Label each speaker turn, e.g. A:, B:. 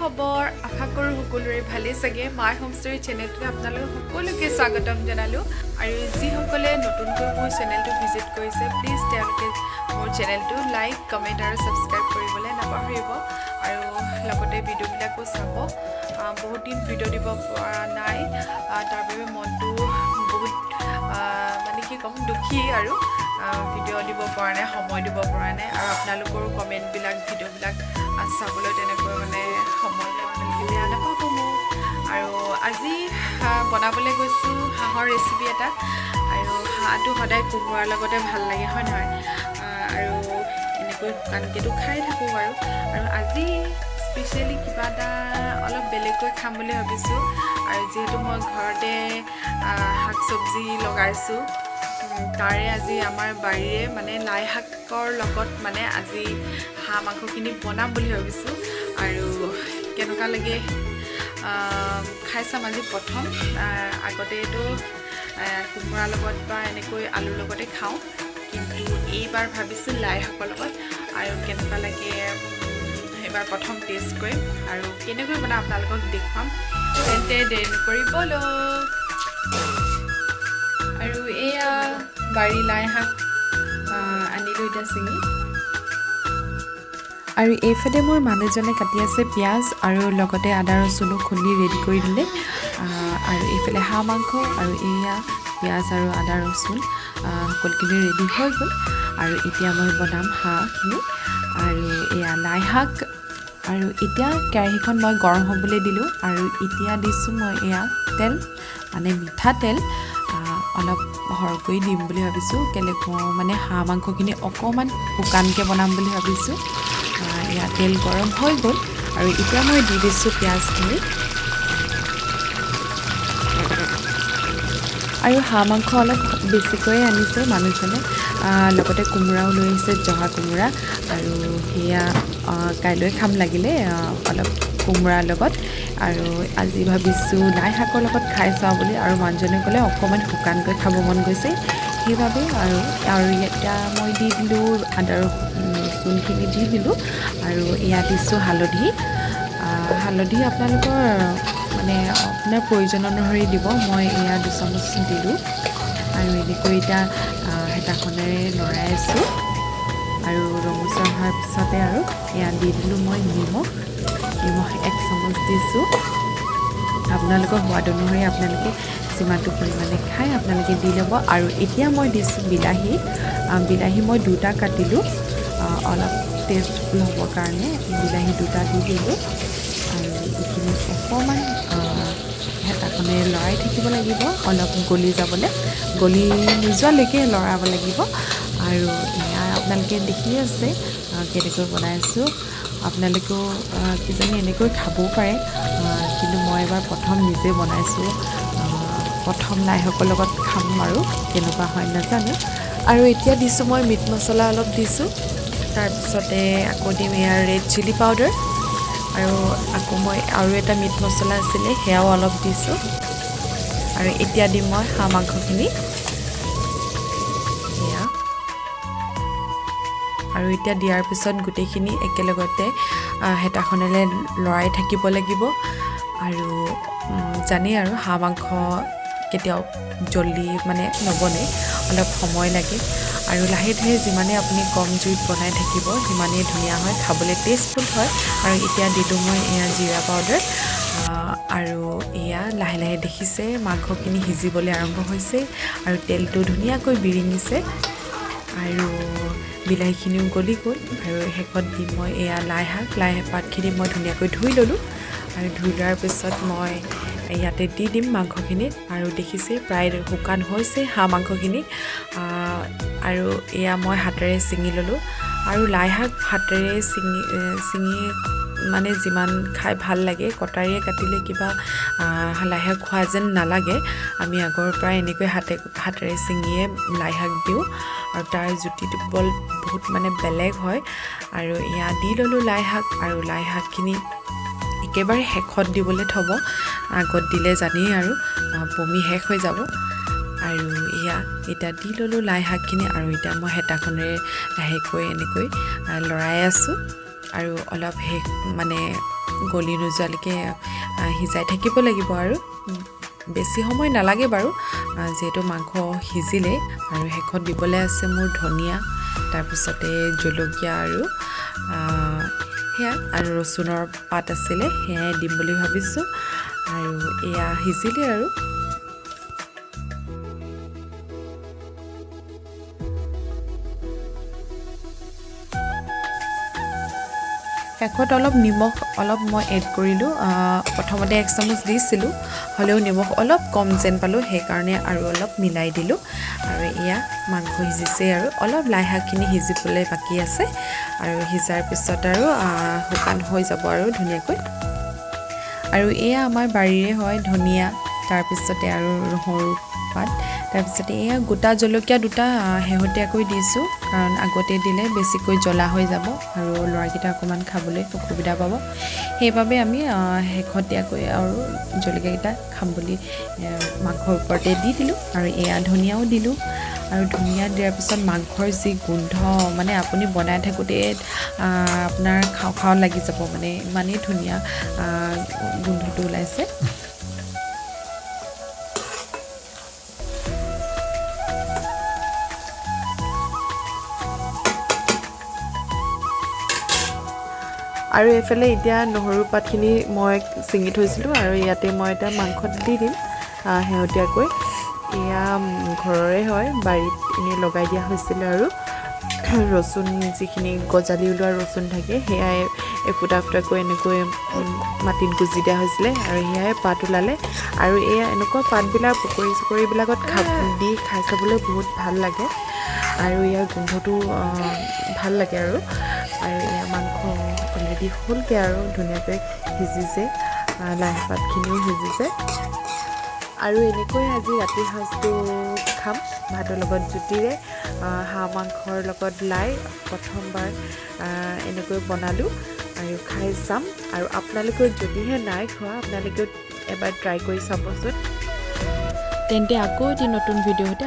A: খবৰ আশা কৰোঁ সকলোৰে ভালেই চাগে মাই হোম ষ্টৰী চেনেলটোত আপোনালোক সকলোকে স্বাগতম জনালোঁ আৰু যিসকলে নতুনকৈ মোৰ চেনেলটো ভিজিট কৰিছে প্লিজ তেওঁলোকে মোৰ চেনেলটো লাইক কমেণ্ট আৰু ছাবস্ক্ৰাইব কৰিবলৈ নাপাহৰিব আৰু লগতে ভিডিঅ'বিলাকো চাব বহুত দিন ভিডিঅ' দিব পৰা নাই তাৰ বাবে মনটো বহুত মানে কি ক'ম দুখী আৰু ভিডিঅ' দিব পৰা নাই সময় দিব পৰা নাই আৰু আপোনালোকৰো কমেণ্টবিলাক ভিডিঅ'বিলাক চাবলৈ তেনেকৈ মানে সময় আপোনালোকে বেয়া নাপাব মোক আৰু আজি বনাবলৈ গৈছোঁ হাঁহৰ ৰেচিপি এটা আৰু হাঁহটো সদায় কোমোৰাৰ লগতে ভাল লাগে হয় নহয় আৰু এনেকৈ শুকানকৈতো খাই থাকোঁ বাৰু আৰু আজি স্পেচিয়েলি কিবা এটা অলপ বেলেগকৈ খাম বুলি ভাবিছোঁ আৰু যিহেতু মই ঘৰতে শাক চব্জি লগাইছোঁ তাৰে আজি আমাৰ বাৰীৰে মানে লাই শাকৰ লগত মানে আজি হাঁহ মাংসখিনি বনাম বুলি ভাবিছোঁ আৰু কেনেকুৱা লাগে খাই চাম আজি প্ৰথম আগতেতো কোমোৰাৰ লগত বা এনেকৈ আলুৰ লগতে খাওঁ কিন্তু এইবাৰ ভাবিছোঁ লাই শাকৰ লগত আৰু কেনেকুৱা লাগে এইবাৰ প্ৰথম টেষ্ট কৰিম আৰু কেনেকৈ বনাম আপোনালোকক দেখুৱাম তেন্তে দেৰি নকৰি ব'লক আৰু এয়া বাৰী লাই শাক আনিলোঁ এতিয়া ছিঙি আৰু এইফালে মোৰ মানুহজনে কাটি আছে পিঁয়াজ আৰু লগতে আদা ৰচুনো খুন্দি ৰেডি কৰি দিলে আৰু এইফালে হাঁহ মাংস আৰু এয়া পিঁয়াজ আৰু আদা ৰচুন সকলোখিনি ৰেডি হৈ গ'ল আৰু এতিয়া মই বনাম হাঁহখিনি আৰু এয়া লাই শাক আৰু এতিয়া কেৰাহীখন মই গৰম হ'বলৈ দিলোঁ আৰু এতিয়া দিছোঁ মই এয়া তেল মানে মিঠাতেল অলপ সৰহকৈ দিম বুলি ভাবিছোঁ কেলৈ মানে হাঁহ মাংসখিনি অকণমান শুকানকৈ বনাম বুলি ভাবিছোঁ এয়া তেল গৰম হৈ গ'ল আৰু এতিয়া মই দি দিছোঁ পিঁয়াজখিনি আৰু হাঁহ মাংস অলপ বেছিকৈ আনিছে মানুহজনে লগতে কোমোৰাও লৈ আহিছে জহা কোমোৰা আৰু সেয়া কাইলৈ খাম লাগিলে অলপ কোমোৰাৰ লগত আৰু আজি ভাবিছোঁ লাই শাকৰ লগত খাই চাওঁ বুলি আৰু মানুহজনে ক'লে অকণমান শুকানকৈ খাব মন গৈছে সেইবাবে আৰু এতিয়া মই দি দিলোঁ আদা ৰচুনখিনি দি দিলোঁ আৰু এয়া দিছোঁ হালধি আপোনালোকৰ মানে আপোনাৰ প্ৰয়োজন অনুসৰি দিব মই এয়া 2 চামুচ দিলোঁ আৰু এনেকৈ এতিয়া হেতাখনেৰে লৰাই আছোঁ আৰু ৰঙচুৱা হোৱাৰ পিছতে আৰু এয়া দি দিলোঁ মই নিমখ 1 চামুচ দিছোঁ আপোনালোকৰ সোৱাদ অনুসৰি আপোনালোকে যিমানটো পৰিমাণে খায় আপোনালোকে দি ল'ব আৰু এতিয়া মই দিছোঁ বিলাহী মই 2টা কাটিলোঁ অলপ টেষ্টফুল হ'বৰ কাৰণে বিলাহী 2টা দি দিলোঁ আৰু এইখিনি অকণমান হেতাখনে লৰাই থাকিব লাগিব অলপ গলি নোযোৱালৈকে লৰাব লাগিব আৰু এয়া আপোনালোকে দেখি আছে কেনেকৈ বনাইছোঁ আপোনালোকেও কিজানি এনেকৈ খাবও পাৰে কিন্তু মই এবাৰ প্ৰথম নিজে বনাইছোঁ প্ৰথম লাই শাকৰ লগত খাম আৰু কেনেকুৱা হয় নাজানো আৰু এতিয়া দিছোঁ মই মিট মছলা অলপ দিছোঁ তাৰপিছতে আকৌ দিম এয়া ৰেড চিলি পাউডাৰ আৰু আকৌ মই আৰু এটা মিট মছলা আছিলে সেয়াও অলপ দিছোঁ আৰু এতিয়া দিম মই হাঁহ মাংসখিনি এয়া আৰু এতিয়া দিয়াৰ পিছত গোটেইখিনি একেলগতে হেতাখনেৰে লৰাই থাকিব লাগিব আৰু জানেই আৰু হাঁহ মাংস কেতিয়াও জল্দি মানে নবনে অলপ সময় লাগে আৰু লাহে লাহে যিমানে আপুনি কম জুইত বনাই থাকিব সিমানেই ধুনীয়া হয় খাবলৈ টেষ্টফুল হয় আৰু এতিয়া দিলোঁ মই এয়া জিৰা পাউডাৰ আৰু এয়া লাহে লাহে দেখিছে মাংসখিনি সিজিবলৈ আৰম্ভ হৈছে আৰু তেলটো ধুনীয়াকৈ বিৰিঙিছে আৰু বিলাহীখিনিও গলি গ'ল আৰু শেষত দিম মই এয়া লাই পাতখিনি মই ধুনীয়াকৈ ধুই ল'লোঁ আৰু ধুই লোৱাৰ পিছত মই ইয়াতে দি দিম মাংসখিনিত আৰু দেখিছে প্ৰায় শুকান হৈছে হাঁহ মাংসখিনি আৰু এয়া মই হাতেৰে ছিঙি ল'লোঁ আৰু লাই শাক হাতেৰে ছিঙি মানে যিমান খাই ভাল লাগে কটাৰীয়ে কাটিলে কিবা লাই শাক খোৱা যেন নালাগে আমি আগৰ পৰা এনেকৈ হাতেৰে ছিঙিয়ে লাই শাক দিওঁ আৰু তাৰ জুতিটো বহুত মানে বেলেগ হয় আৰু এয়া দি ল'লোঁ লাই শাক আৰু লাই শাকখিনি একেবাৰে শেষত দিবলৈ থ'ব আগত দিলে জানেই আৰু বমি শেষ হৈ যাব আৰু এয়া এতিয়া দি ল'লোঁ লাই শাকখিনি আৰু এতিয়া মই হেতাখনেৰে লাহেকৈ এনেকৈ লৰাই আছোঁ আৰু অলপ মানে গলি নোযোৱালৈকে সিজাই থাকিব লাগিব আৰু বেছি সময় নালাগে বাৰু যিহেতু মাংস সিজিলে আৰু শেষত দিবলৈ আছে মোৰ ধনিয়া তাৰপিছতে জলকীয়া আৰু সেয়া আৰু ৰচুনৰ পাত আছিলে সেয়াই দিম বুলি ভাবিছোঁ আৰু এয়া সিজিলে আৰু শেষত অলপ নিমখ অলপ মই এড কৰিলোঁ প্ৰথমতে 1 চামুচ দিছিলোঁ হ'লেও নিমখ অলপ কম যেন পালোঁ সেইকাৰণে আৰু অলপ মিলাই দিলোঁ আৰু এয়া মাংস সিজিছে আৰু অলপ লাই শাকখিনি সিজিবলৈ বাকী আছে আৰু সিজাৰ পিছত আৰু শুকান হৈ যাব আৰু ধুনীয়াকৈ আৰু এয়া আমাৰ বাৰীৰে হয় ধনিয়া তাৰপিছতে আৰু নহৰু পাত তাৰপিছতে এয়া গোটা জলকীয়া দুটা শেহতীয়াকৈ দিছোঁ কাৰণ আগতে দিলে বেছিকৈ জ্বলা হৈ যাব আৰু ল'ৰাকেইটা অকণমান খাবলৈ অসুবিধা পাব সেইবাবে আমি শেহতীয়াকৈ আৰু জলকীয়াকেইটা খাম বুলি মাংসৰ ওপৰতে দি দিলোঁ আৰু এয়া ধনিয়াও দিলোঁ আৰু ধনিয়া দিয়াৰ পিছত মাংসৰ যি গোন্ধ মানে আপুনি বনাই থাকোঁতে আপোনাৰ খাওঁ খাওঁ লাগি যাব মানে ইমানেই ধুনীয়া গোন্ধটো ওলাইছে আৰু এইফালে এতিয়া নহৰু পাতখিনি মই ছিঙি থৈছিলোঁ আৰু ইয়াতে মই এতিয়া মাংসত দি দিম শেহতীয়াকৈ এয়া ঘৰৰে হয় বাৰীত এনেই লগাই দিয়া হৈছিলে আৰু ৰচুন যিখিনি গজালি ওলোৱা ৰচুন থাকে সেয়াই এফুটা ফুটাকৈ এনেকৈ মাটিত গুজি দিয়া হৈছিলে আৰু সেয়াই পাত ওলালে আৰু এয়া এনেকুৱা পাতবিলাক পকৰি চকৰিবিলাকত দি খাই চাবলৈ বহুত ভাল লাগে আৰু ইয়াৰ গোন্ধটো ভাল লাগে আৰু এয়া মাংস অলৰেডি হ'লগৈ আৰু ধুনীয়াকৈ সিজিছে লাই পাতখিনিও সিজিছে আৰু এনেকৈ আজি ৰাতিৰ সাঁজটো খাম ভাতৰ লগত জুতিৰে হাঁহ মাংসৰ লগত লাই প্ৰথমবাৰ এনেকৈ বনালোঁ আৰু খাই চাম আৰু আপোনালোকে যদিহে নাই খোৱা আপোনালোকেও এবাৰ ট্ৰাই কৰি চাবচোন তেন্তে আকৌ এটি নতুন ভিডিঅ'তে